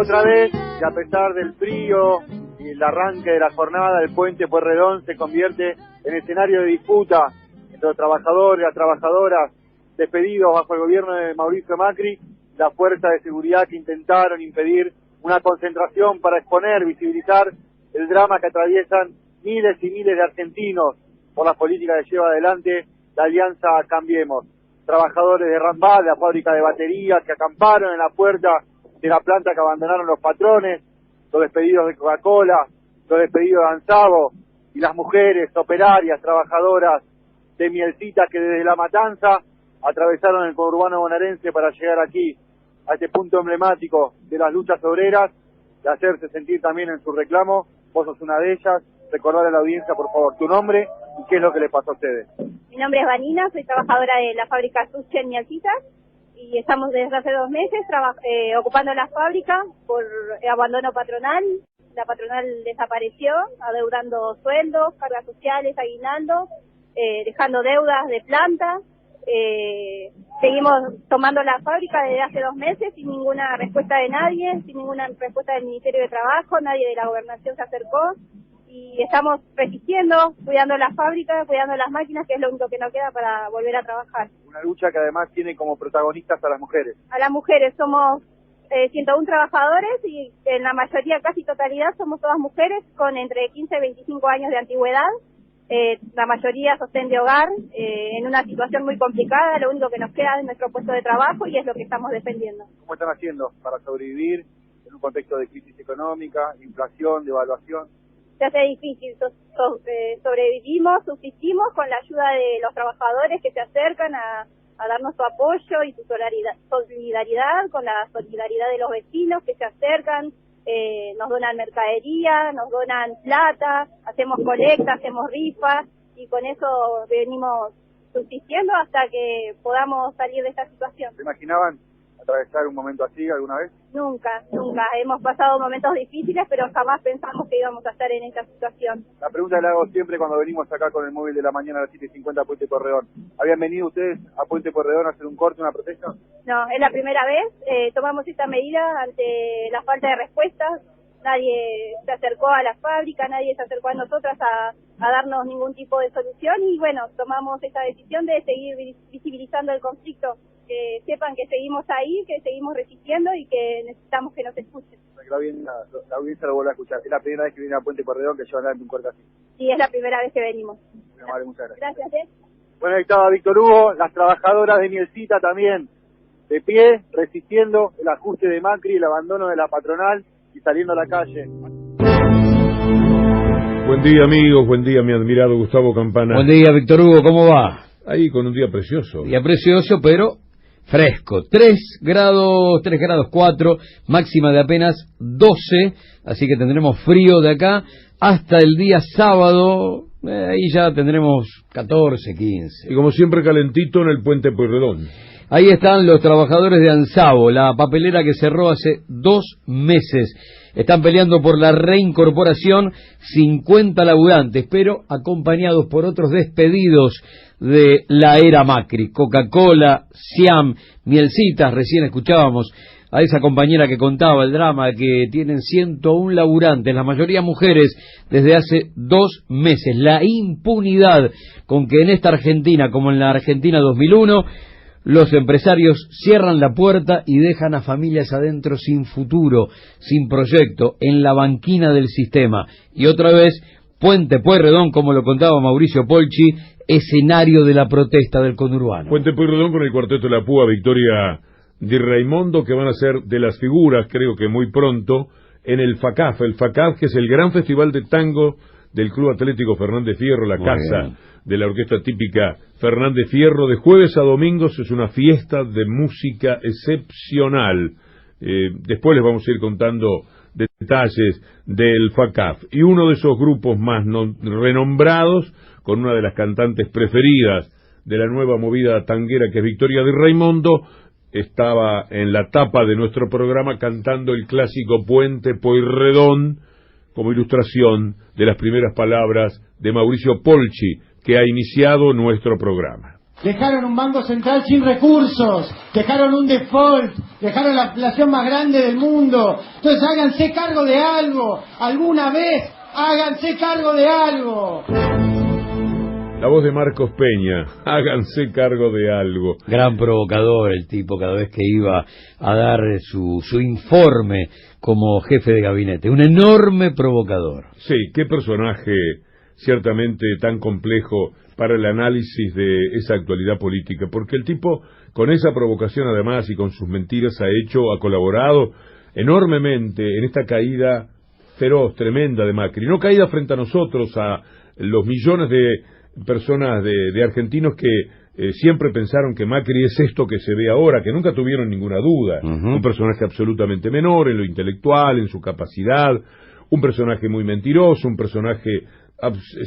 Otra vez, y a pesar del frío y el arranque de la jornada, el puente Pueyrredón se convierte en escenario de disputa entre los trabajadores y las trabajadoras despedidos bajo el gobierno de Mauricio Macri, la fuerza de seguridad que intentaron impedir una concentración para exponer, visibilizar el drama que atraviesan miles y miles de argentinos por las políticas que lleva adelante la Alianza Cambiemos. Trabajadores de Rambal, de la fábrica de baterías, que acamparon en la puerta de la planta que abandonaron los patrones, los despedidos de Coca-Cola, los despedidos de Ansabo, y las mujeres operarias, trabajadoras de Mielcita que desde La Matanza atravesaron el conurbano bonaerense para llegar aquí, a este punto emblemático de las luchas obreras, y hacerse sentir también en su reclamo. Vos sos una de ellas. Recordar a la audiencia, por favor, tu nombre y qué es lo que le pasó a ustedes. Mi nombre es Vanina, soy trabajadora de la fábrica Sushi en Mielcita, y estamos desde hace 2 meses ocupando la fábrica por abandono patronal. La patronal desapareció, adeudando sueldos, cargas sociales, aguinaldo, dejando deudas de planta. Seguimos tomando la fábrica desde hace 2 meses sin ninguna respuesta de nadie, sin ninguna respuesta del Ministerio de Trabajo, nadie de la Gobernación se acercó, y estamos resistiendo, cuidando la fábrica, cuidando las máquinas, que es lo único que nos queda para volver a trabajar. Una lucha que además tiene como protagonistas a las mujeres. A las mujeres, somos 101 trabajadores, y en la mayoría, casi totalidad, somos todas mujeres con entre 15 y 25 años de antigüedad. La mayoría sostén de hogar, en una situación muy complicada. Lo único que nos queda es nuestro puesto de trabajo, y es lo que estamos defendiendo. ¿Cómo están haciendo para sobrevivir en un contexto de crisis económica, inflación, devaluación? Se hace difícil, sobrevivimos, subsistimos con la ayuda de los trabajadores que se acercan a darnos su apoyo y su solidaridad, con la solidaridad de los vecinos que se acercan, nos donan mercadería, nos donan plata, hacemos colectas, hacemos rifas, y con eso venimos subsistiendo hasta que podamos salir de esta situación. ¿Se imaginaban atravesar un momento así alguna vez? Nunca. Hemos pasado momentos difíciles, pero jamás pensamos que íbamos a estar en esta situación. La pregunta que le hago siempre cuando venimos acá con el móvil de la mañana a las 7:50 a Puente Pueyrredón. ¿Habían venido ustedes a Puente Pueyrredón a hacer un corte, una protesta? No, es la primera vez. Tomamos esta medida ante la falta de respuestas. Nadie se acercó a la fábrica, nadie se acercó a nosotras a darnos ningún tipo de solución, y bueno, tomamos esta decisión de seguir visibilizando el conflicto, que sepan que seguimos ahí, que seguimos resistiendo y que necesitamos que nos escuchen. La audiencia lo vuelve a escuchar. Es la primera vez que viene a Puente Pueyrredón que llevan adelante un corte así. Sí, es la primera vez que venimos. Muy amable, muchas gracias. Gracias. Bueno, ahí estaba Víctor Hugo, las trabajadoras de Mielcita también de pie, resistiendo el ajuste de Macri, el abandono de la patronal y saliendo a la calle. Buen día, amigos, buen día, mi admirado Gustavo Campana. Buen día, Víctor Hugo, ¿cómo va? Ahí con un día precioso. Día precioso, pero fresco. 3 grados 4, máxima de apenas 12, así que tendremos frío de acá hasta el día sábado, ahí ya tendremos 14, 15. Y como siempre calentito en el Puente Pueyrredón. Ahí están los trabajadores de Ansabo, la papelera que cerró hace 2 meses. Están peleando por la reincorporación, 50 laburantes, pero acompañados por otros despedidos de la era Macri. Coca-Cola, Siam, Mielcitas, recién escuchábamos a esa compañera que contaba el drama, que tienen 101 laburantes, la mayoría mujeres, desde hace 2 meses. La impunidad con que en esta Argentina, como en la Argentina 2001, los empresarios cierran la puerta y dejan a familias adentro sin futuro, sin proyecto, en la banquina del sistema. Y otra vez, Puente Pueyrredón, como lo contaba Mauricio Polchi, escenario de la protesta del conurbano. Puente Pueyrredón con el Cuarteto de la Púa, Victoria Di Raimondo, que van a ser de las figuras, creo que muy pronto, en el FACAF. El FACAF, que es el gran festival de tango del Club Atlético Fernández Fierro, la casa de la orquesta típica Fernández Fierro. De jueves a domingos es una fiesta de música excepcional. Después les vamos a ir contando detalles del FACAF. Y uno de esos grupos más renombrados, con una de las cantantes preferidas de la nueva movida tanguera, que es Victoria Di Raimondo, estaba en la tapa de nuestro programa cantando el clásico Puente Pueyrredón, como ilustración de las primeras palabras de Mauricio Polchi, que ha iniciado nuestro programa. dejaron un banco central sin recursos, dejaron un default, dejaron la inflación más grande del mundo. Entonces háganse cargo de algo, alguna vez háganse cargo de algo. La voz de Marcos Peña, háganse cargo de algo. Gran provocador el tipo cada vez que iba a dar su informe como jefe de gabinete. Un enorme provocador. Sí, qué personaje ciertamente tan complejo para el análisis de esa actualidad política, porque el tipo, con esa provocación además y con sus mentiras, ha colaborado enormemente en esta caída feroz, tremenda de Macri. No caída frente a nosotros, a los millones de personas de argentinos que siempre pensaron que Macri es esto que se ve ahora, que nunca tuvieron ninguna duda. Un personaje absolutamente menor en lo intelectual, en su capacidad, un personaje muy mentiroso, un personaje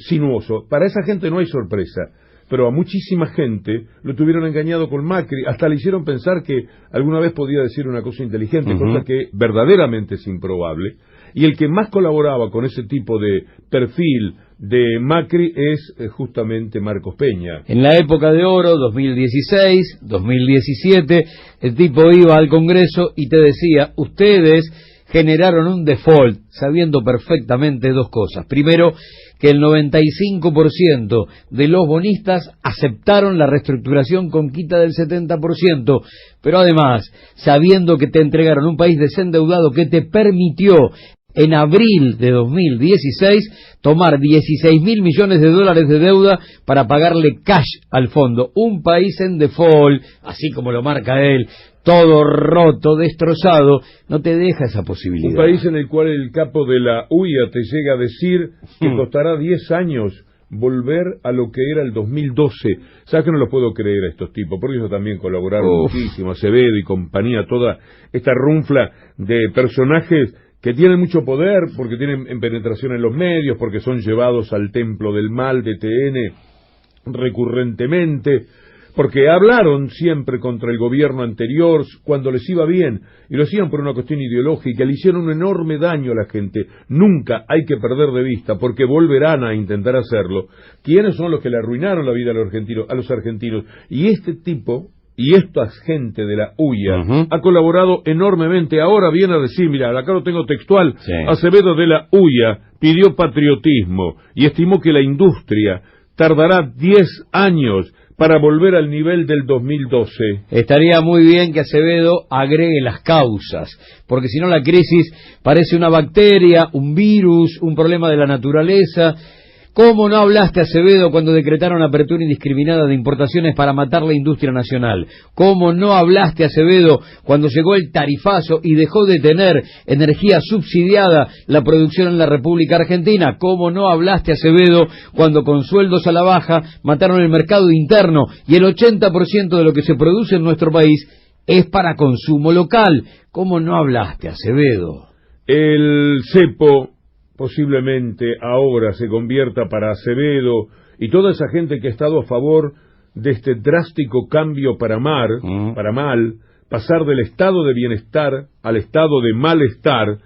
sinuoso. Para esa gente no hay sorpresa, pero a muchísima gente lo tuvieron engañado con Macri, hasta le hicieron pensar que alguna vez podía decir una cosa inteligente, cosa que verdaderamente es improbable. Y el que más colaboraba con ese tipo de perfil de Macri es justamente Marcos Peña. En la época de oro, 2016, 2017, el tipo iba al Congreso y te decía, ustedes generaron un default, sabiendo perfectamente dos cosas. Primero, que el 95% de los bonistas aceptaron la reestructuración con quita del 70%, pero además, sabiendo que te entregaron un país desendeudado que te permitió en abril de 2016 tomar 16.000 millones de dólares de deuda para pagarle cash al fondo. Un país en default, así como lo marca él, todo roto, destrozado, no te deja esa posibilidad. Un país en el cual el capo de la UIA te llega a decir que costará 10 años volver a lo que era el 2012. ¿Sabes que no lo puedo creer a estos tipos? Porque ellos también colaboraron muchísimo, Acevedo y compañía, toda esta runfla de personajes que tienen mucho poder, porque tienen penetración en los medios, porque son llevados al templo del mal de TN recurrentemente, porque hablaron siempre contra el gobierno anterior cuando les iba bien, y lo hacían por una cuestión ideológica, le hicieron un enorme daño a la gente. Nunca hay que perder de vista, porque volverán a intentar hacerlo, quiénes son los que le arruinaron la vida a los argentinos, y este tipo y esta gente de la UIA ha colaborado enormemente. Ahora viene a decir, mira, acá lo tengo textual, Acevedo de la UIA pidió patriotismo y estimó que la industria tardará 10 años para volver al nivel del 2012. Estaría muy bien que Acevedo agregue las causas, porque si no la crisis parece una bacteria, un virus, un problema de la naturaleza. ¿Cómo no hablaste, Acevedo, cuando decretaron apertura indiscriminada de importaciones para matar la industria nacional? ¿Cómo no hablaste, Acevedo, cuando llegó el tarifazo y dejó de tener energía subsidiada la producción en la República Argentina? ¿Cómo no hablaste, Acevedo, cuando con sueldos a la baja mataron el mercado interno y el 80% de lo que se produce en nuestro país es para consumo local? ¿Cómo no hablaste, Acevedo? El cepo posiblemente ahora se convierta para Acevedo y toda esa gente que ha estado a favor de este drástico cambio para mal, pasar del estado de bienestar al estado de malestar.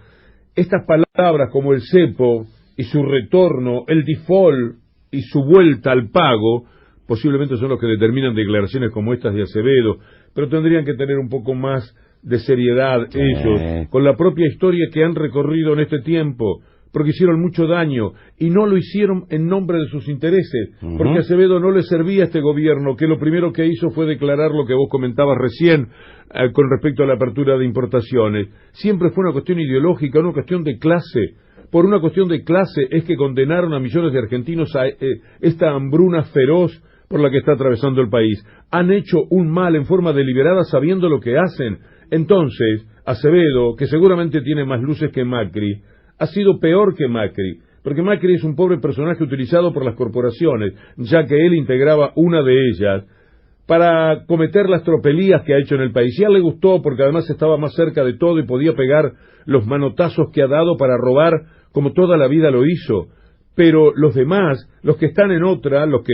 Estas palabras como el cepo y su retorno, el default y su vuelta al pago, posiblemente son los que determinan declaraciones como estas de Acevedo, pero tendrían que tener un poco más de seriedad ellos, con la propia historia que han recorrido en este tiempo, porque hicieron mucho daño, y no lo hicieron en nombre de sus intereses, porque a Acevedo no le servía a este gobierno, que lo primero que hizo fue declarar lo que vos comentabas recién, con respecto a la apertura de importaciones. Siempre fue una cuestión ideológica, una cuestión de clase. Por una cuestión de clase es que condenaron a millones de argentinos a esta hambruna feroz por la que está atravesando el país. Han hecho un mal en forma deliberada sabiendo lo que hacen. Entonces, Acevedo, que seguramente tiene más luces que Macri, ha sido peor que Macri, porque Macri es un pobre personaje utilizado por las corporaciones, ya que él integraba una de ellas, para cometer las tropelías que ha hecho en el país. Y a él le gustó porque además estaba más cerca de todo y podía pegar los manotazos que ha dado para robar como toda la vida lo hizo. Pero los demás, los que están en otra, los que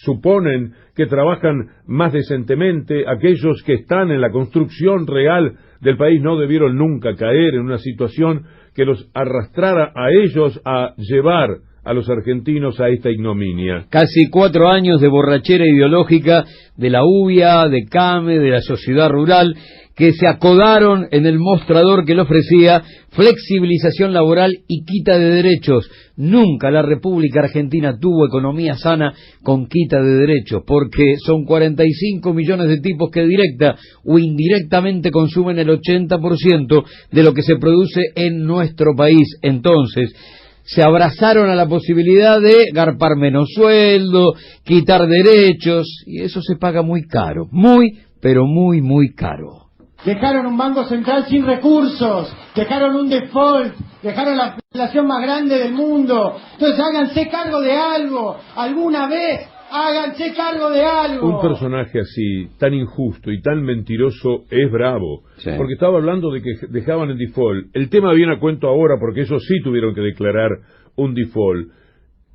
suponen que trabajan más decentemente, aquellos que están en la construcción real del país, no debieron nunca caer en una situación que los arrastrara a ellos a llevar a los argentinos a esta ignominia. Casi 4 años de borrachera ideológica de la UBIA, de CAME, de la sociedad rural, que se acodaron en el mostrador que le ofrecía flexibilización laboral y quita de derechos. Nunca la República Argentina tuvo economía sana con quita de derechos, porque son 45 millones de tipos que directa o indirectamente consumen el 80% de lo que se produce en nuestro país. Entonces, se abrazaron a la posibilidad de garpar menos sueldo, quitar derechos, y eso se paga muy caro, muy, pero muy, muy caro. Dejaron un banco central sin recursos, dejaron un default, dejaron la inflación más grande del mundo. Entonces háganse cargo de algo, alguna vez háganse cargo de algo. Un personaje así, tan injusto y tan mentiroso, es bravo. Sí. Porque estaba hablando de que dejaban el default. El tema viene a cuento ahora porque ellos sí tuvieron que declarar un default.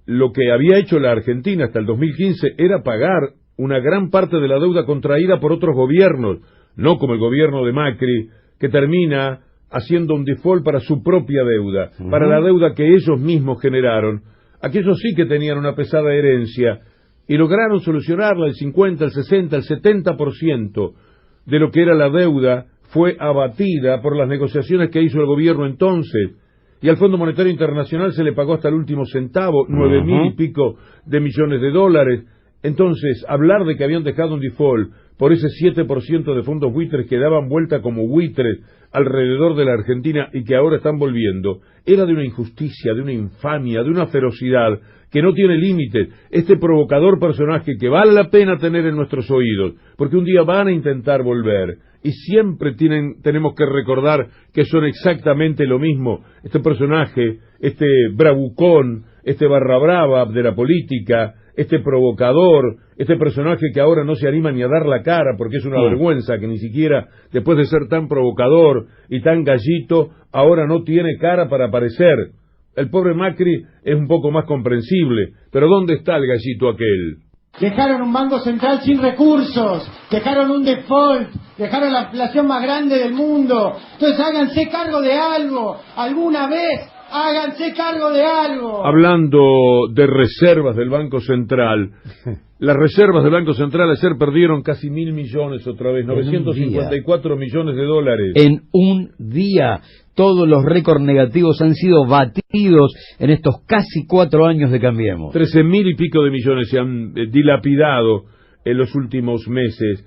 Lo que había hecho la Argentina hasta el 2015 era pagar una gran parte de la deuda contraída por otros gobiernos. No como el gobierno de Macri, que termina haciendo un default para su propia deuda, para la deuda que ellos mismos generaron. Aquellos sí que tenían una pesada herencia y lograron solucionarla. El 50, el 60, el 70% de lo que era la deuda fue abatida por las negociaciones que hizo el gobierno entonces. Y al Fondo Monetario Internacional se le pagó hasta el último centavo, 9.000 y pico de millones de dólares. Entonces, hablar de que habían dejado un default por ese 7% de fondos buitres que daban vuelta como buitres alrededor de la Argentina y que ahora están volviendo, era de una injusticia, de una infamia, de una ferocidad que no tiene límites. Este provocador personaje que vale la pena tener en nuestros oídos, porque un día van a intentar volver, y siempre tenemos que recordar que son exactamente lo mismo. Este personaje, este bravucón, este barra brava de la política, este provocador, este personaje que ahora no se anima ni a dar la cara porque es una vergüenza que ni siquiera después de ser tan provocador y tan gallito, ahora no tiene cara para aparecer. El pobre Macri es un poco más comprensible, pero ¿dónde está el gallito aquel? Dejaron un banco central sin recursos, dejaron un default, dejaron la inflación más grande del mundo. Entonces háganse cargo de algo, alguna vez. Háganse cargo de algo. Hablando de reservas del Banco Central, las reservas del Banco Central ayer perdieron casi 1.000 millones otra vez, 954 millones de dólares. En un día, todos los récords negativos han sido batidos en estos casi 4 años de Cambiemos. 13.000 y pico de millones se han dilapidado en los últimos meses.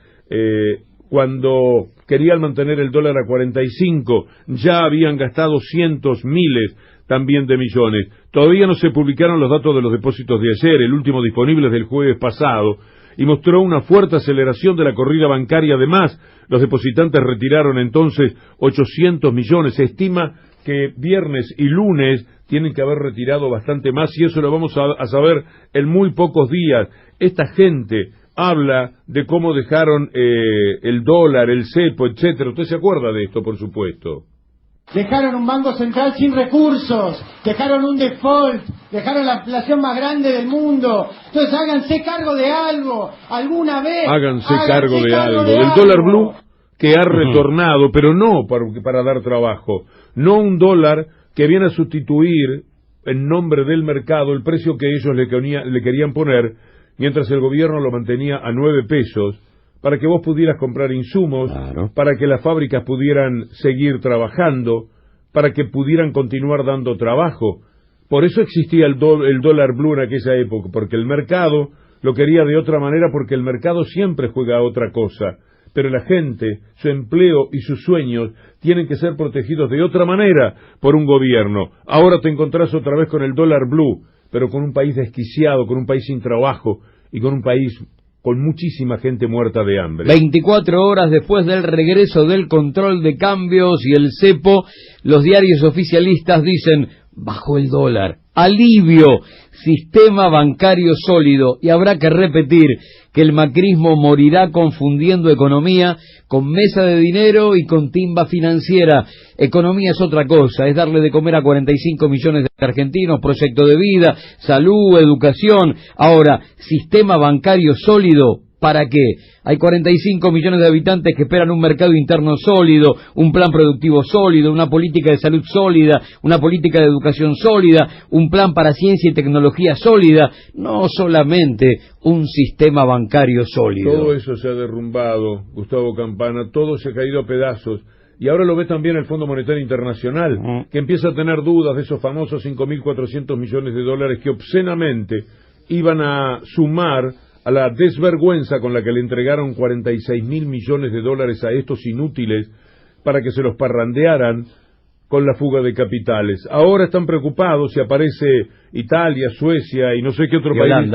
Cuando querían mantener el dólar a 45, ya habían gastado cientos, miles también de millones. Todavía no se publicaron los datos de los depósitos de ayer, el último disponible es del jueves pasado, y mostró una fuerte aceleración de la corrida bancaria. Además, los depositantes retiraron entonces 800 millones. Se estima que viernes y lunes tienen que haber retirado bastante más, y eso lo vamos a saber en muy pocos días. Esta gente habla de cómo dejaron el dólar, el cepo, etcétera. Usted se acuerda de esto, por supuesto. Dejaron un banco central sin recursos, dejaron un default, dejaron la inflación más grande del mundo. Entonces háganse cargo de algo, alguna vez. Háganse cargo de algo. Del dólar blue que ha retornado, pero no para dar trabajo. No un dólar que viene a sustituir en nombre del mercado el precio que ellos le querían poner, mientras el gobierno lo mantenía a 9 pesos, para que vos pudieras comprar insumos, para que las fábricas pudieran seguir trabajando, para que pudieran continuar dando trabajo. Por eso existía el dólar blue en aquella época, porque el mercado lo quería de otra manera, porque el mercado siempre juega a otra cosa. Pero la gente, su empleo y sus sueños tienen que ser protegidos de otra manera por un gobierno. Ahora te encontrás otra vez con el dólar blue, pero con un país desquiciado, con un país sin trabajo y con un país con muchísima gente muerta de hambre. 24 horas después del regreso del control de cambios y el cepo, los diarios oficialistas dicen: bajó el dólar, alivio, sistema bancario sólido. Y habrá que repetir que el macrismo morirá confundiendo economía con mesa de dinero y con timba financiera. Economía es otra cosa, es darle de comer a 45 millones de argentinos, proyecto de vida, salud, educación. Ahora, sistema bancario sólido, ¿Para qué? Hay 45 millones de habitantes que esperan un mercado interno sólido, un plan productivo sólido, una política de salud sólida, una política de educación sólida, un plan para ciencia y tecnología sólida, no solamente un sistema bancario sólido. Todo eso se ha derrumbado, Gustavo Campana, todo se ha caído a pedazos. Y ahora lo ve también el Fondo Monetario Internacional, que empieza a tener dudas de esos famosos 5.400 millones de dólares que obscenamente iban a sumar a la desvergüenza con la que le entregaron 46.000 millones de dólares a estos inútiles para que se los parrandearan con la fuga de capitales. Ahora están preocupados si aparece Italia, Suecia y no sé qué otro país.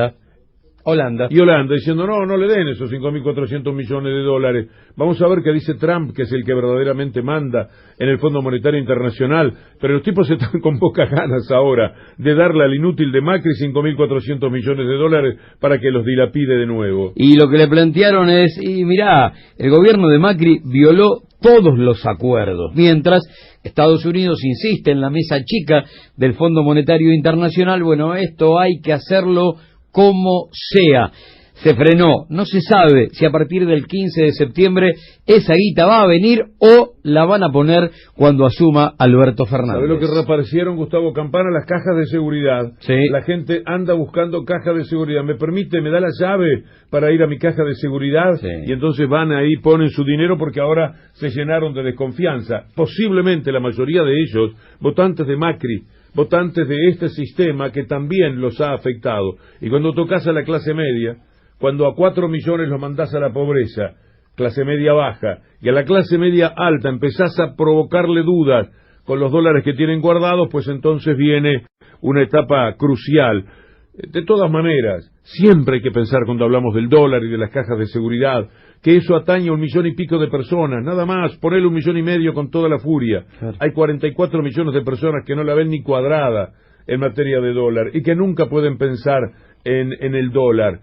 Holanda, diciendo, no le den esos 5.400 millones de dólares. Vamos a ver qué dice Trump, que es el que verdaderamente manda en el Fondo Monetario Internacional. Pero los tipos están con pocas ganas ahora de darle al inútil de Macri 5.400 millones de dólares para que los dilapide de nuevo. Y lo que le plantearon es, y mirá, el gobierno de Macri violó todos los acuerdos, mientras Estados Unidos insiste en la mesa chica del Fondo Monetario Internacional. Bueno, esto hay que hacerlo como sea. Se frenó, no se sabe si a partir del 15 de septiembre esa guita va a venir o la van a poner cuando asuma Alberto Fernández. ¿Sabe lo que reaparecieron, Gustavo Campana? Las cajas de seguridad. Sí. La gente anda buscando cajas de seguridad. Me da la llave para ir a mi caja de seguridad. Sí. Y entonces van ahí, ponen su dinero porque ahora se llenaron de desconfianza. Posiblemente la mayoría de ellos, votantes de Macri, votantes de este sistema que también los ha afectado. Y cuando tocas a la clase media, cuando a 4 millones los mandás a la pobreza, clase media baja, y a la clase media alta empezás a provocarle dudas con los dólares que tienen guardados, pues entonces viene una etapa crucial. De todas maneras, siempre hay que pensar cuando hablamos del dólar y de las cajas de seguridad, que eso atañe a 1 millón y pico de personas, nada más, ponele 1,5 millones con toda la furia. Claro. Hay 44 millones de personas que no la ven ni cuadrada en materia de dólar y que nunca pueden pensar en el dólar,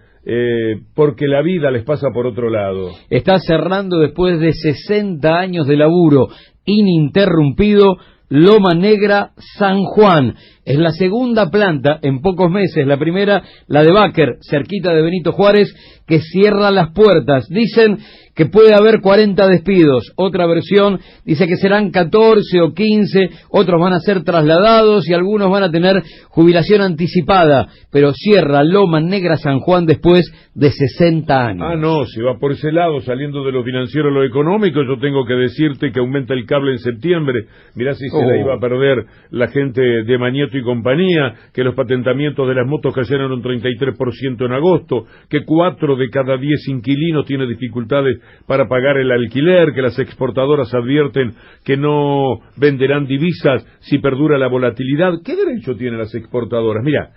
porque la vida les pasa por otro lado. Está cerrando después de 60 años de laburo ininterrumpido Loma Negra San Juan. Es la segunda planta en pocos meses. La primera, la de Báquer, cerquita de Benito Juárez, que cierra las puertas. Dicen que puede haber 40 despidos. Otra versión dice que serán 14 o 15, otros van a ser trasladados y algunos van a tener jubilación anticipada. Pero cierra Loma Negra San Juan después de 60 años. Ah, no, si va por ese lado, saliendo de lo financiero a lo económico, yo tengo que decirte que aumenta el cable en septiembre. Mirá si se la iba a perder la gente de Mañeto y compañía, que los patentamientos de las motos cayeron un 33% en agosto, que 4 de cada 10 inquilinos tienen dificultades para pagar el alquiler, que las exportadoras advierten que no venderán divisas si perdura la volatilidad. ¿Qué derecho tienen las exportadoras? Mira,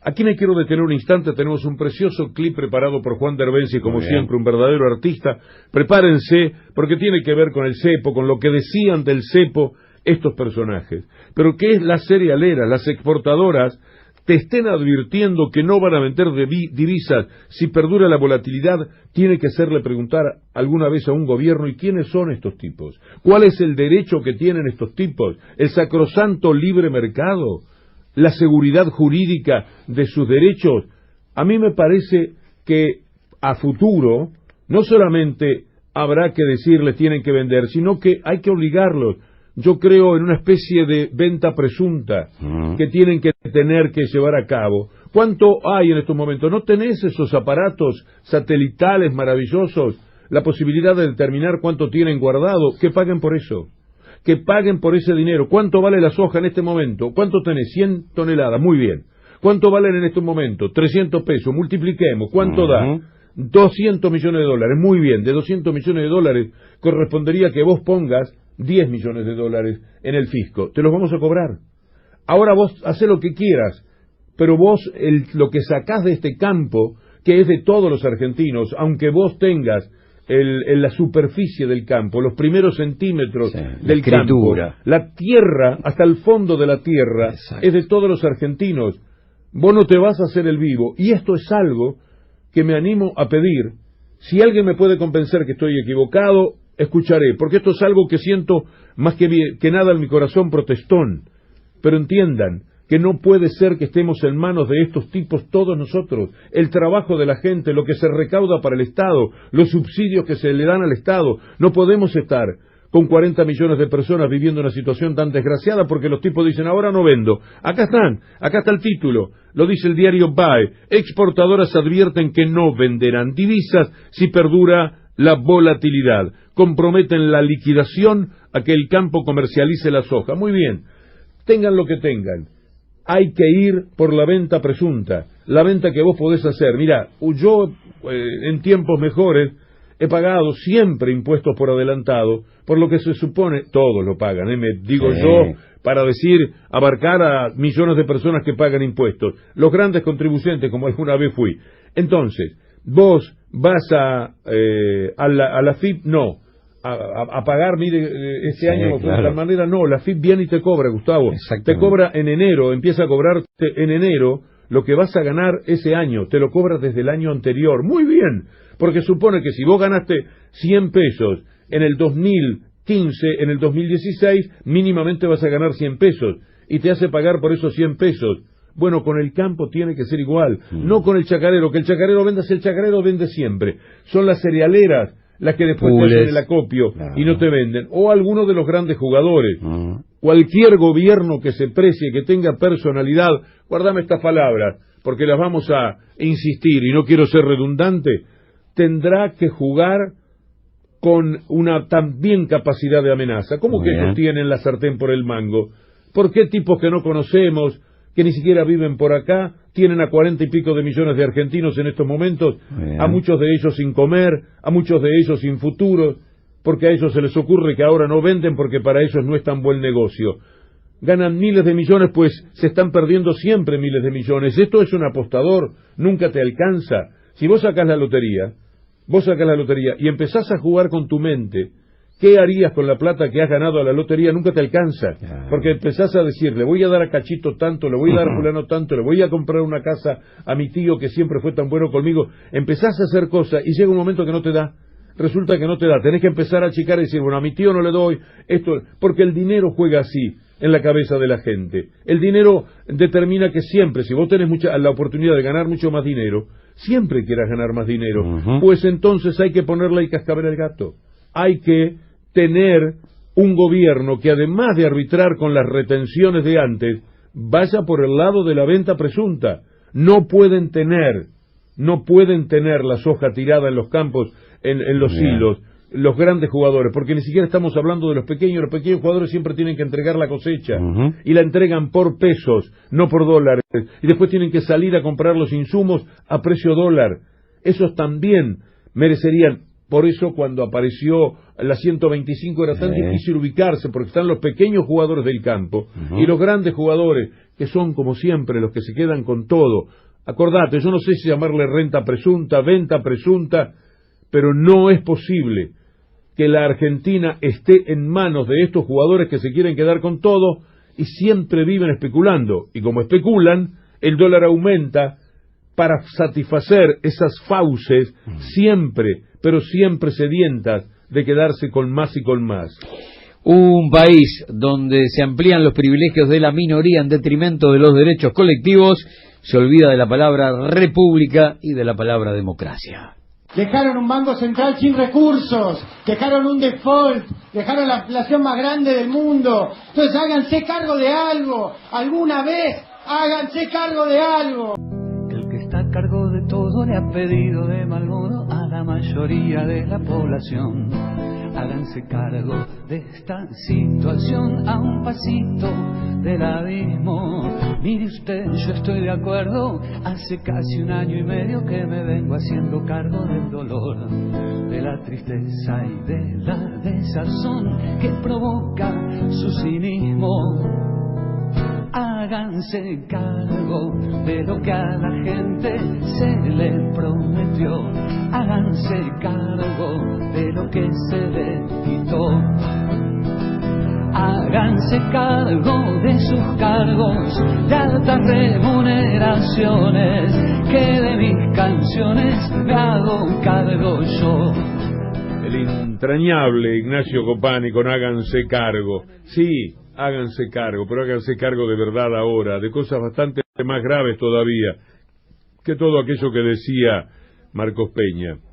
aquí me quiero detener un instante. Tenemos un precioso clip preparado por Juan Derbensi, como siempre, un verdadero artista. Prepárense, porque tiene que ver con el cepo, con lo que decían del cepo estos personajes. Pero ¿qué es la cerealera? Las exportadoras te estén advirtiendo que no van a vender divisas si perdura la volatilidad. Tiene que hacerle preguntar alguna vez a un gobierno: ¿y quiénes son estos tipos? ¿Cuál es el derecho que tienen estos tipos? ¿El sacrosanto libre mercado? ¿La seguridad jurídica de sus derechos? A mí me parece que a futuro no solamente habrá que decirles tienen que vender, sino que hay que obligarlos. Yo creo en una especie de venta presunta que tienen que tener que llevar a cabo. ¿Cuánto hay en estos momentos? ¿No tenés esos aparatos satelitales maravillosos? La posibilidad de determinar cuánto tienen guardado. Que paguen por eso. Que paguen por ese dinero. ¿Cuánto vale la soja en este momento? ¿Cuánto tenés? 100 toneladas. Muy bien. ¿Cuánto valen en estos momentos? 300 pesos. Multipliquemos. ¿Cuánto da? 200 millones de dólares. Muy bien. De 200 millones de dólares correspondería que vos pongas 10 millones de dólares en el fisco. Te los vamos a cobrar. Ahora vos hacé lo que quieras, pero vos lo que sacás de este campo, que es de todos los argentinos, aunque vos tengas la superficie del campo, los primeros centímetros del campo, la tierra, hasta el fondo de la tierra, es de todos los argentinos. Vos no te vas a hacer el vivo, y esto es algo que me animo a pedir. Si alguien me puede convencer que estoy equivocado, escucharé, porque esto es algo que siento más que nada en mi corazón protestón. Pero entiendan que no puede ser que estemos en manos de estos tipos todos nosotros. El trabajo de la gente, lo que se recauda para el Estado, los subsidios que se le dan al Estado. No podemos estar con 40 millones de personas viviendo una situación tan desgraciada porque los tipos dicen, ahora no vendo. Acá está el título, lo dice el diario BAE. Exportadoras advierten que no venderán divisas si perdura la volatilidad. Comprometen la liquidación a que el campo comercialice la soja. Muy bien, tengan lo que tengan. Hay que ir por la venta presunta, la venta que vos podés hacer. Mira, yo en tiempos mejores he pagado siempre impuestos por adelantado, por lo que se supone, todos lo pagan, me digo yo, para decir, abarcar a millones de personas que pagan impuestos, los grandes contribuyentes, como alguna vez fui. Entonces, vos vas a la FIP, no, a pagar, mire, este año de tal manera, no, la FIP viene y te cobra, Gustavo, te cobra en enero, empieza a cobrarte en enero lo que vas a ganar ese año, te lo cobra desde el año anterior, muy bien, porque supone que si vos ganaste 100 pesos en el 2015, en el 2016, mínimamente vas a ganar 100 pesos, y te hace pagar por esos 100 pesos. Bueno, con el campo tiene que ser igual, no con el chacarero, que el chacarero venda, si el chacarero vende siempre, son las cerealeras las que después te hacen el acopio y no te venden, o algunos de los grandes jugadores. Cualquier gobierno que se precie, que tenga personalidad, guardame estas palabras, porque las vamos a insistir, y no quiero ser redundante, tendrá que jugar con una también capacidad de amenaza. ¿Cómo que ellos tienen la sartén por el mango? ¿Por qué tipos que no conocemos, que ni siquiera viven por acá, tienen a 40 y pico de millones de argentinos en estos momentos, a muchos de ellos sin comer, a muchos de ellos sin futuro, porque a ellos se les ocurre que ahora no venden porque para ellos no es tan buen negocio? Ganan miles de millones, pues se están perdiendo siempre miles de millones. Esto es un apostador, nunca te alcanza. Si vos sacás la lotería y empezás a jugar con tu mente, ¿qué harías con la plata que has ganado a la lotería? Nunca te alcanza, porque empezás a decir, le voy a dar a Cachito tanto, le voy a dar a fulano tanto, le voy a comprar una casa a mi tío que siempre fue tan bueno conmigo. Empezás a hacer cosas y llega un momento que no te da. Resulta que no te da, tenés que empezar a achicar y decir, bueno, a mi tío no le doy esto, porque el dinero juega así en la cabeza de la gente. El dinero determina que siempre, si vos tenés la oportunidad de ganar mucho más dinero, siempre quieras ganar más dinero, pues entonces hay que ponerle el cascabel al gato. Hay que tener un gobierno que, además de arbitrar con las retenciones de antes, vaya por el lado de la venta presunta. No pueden tener la soja tirada en los campos, en los hilos, los grandes jugadores, porque ni siquiera estamos hablando de los pequeños jugadores siempre tienen que entregar la cosecha, y la entregan por pesos, no por dólares, y después tienen que salir a comprar los insumos a precio dólar. Esos también merecerían. Por eso cuando apareció la 125 era tan difícil ubicarse, porque están los pequeños jugadores del campo y los grandes jugadores, que son como siempre los que se quedan con todo. Acordate, yo no sé si llamarle renta presunta, venta presunta, pero no es posible que la Argentina esté en manos de estos jugadores que se quieren quedar con todo y siempre viven especulando. Y como especulan, el dólar aumenta para satisfacer esas fauces siempre, pero siempre sedientas de quedarse con más y con más. Un país donde se amplían los privilegios de la minoría en detrimento de los derechos colectivos, se olvida de la palabra república y de la palabra democracia. Dejaron un banco central sin recursos, dejaron un default, dejaron la inflación más grande del mundo. Entonces háganse cargo de algo, alguna vez háganse cargo de algo. El que está a cargo de todo le ha pedido de mal modo a la mayoría de la población. Háganse cargo de esta situación a un pasito del abismo. Mire usted, yo estoy de acuerdo, hace casi 1 año y medio que me vengo haciendo cargo del dolor, de la tristeza y de la desazón que provoca su cinismo. Háganse cargo de lo que a la gente se le prometió. Háganse cargo de lo que se le quitó. Háganse cargo de sus cargos de altas remuneraciones, que de mis canciones me hago cargo yo. El entrañable Ignacio Copani con Háganse cargo. Sí, háganse cargo, pero háganse cargo de verdad ahora, de cosas bastante más graves todavía, que todo aquello que decía Marcos Peña.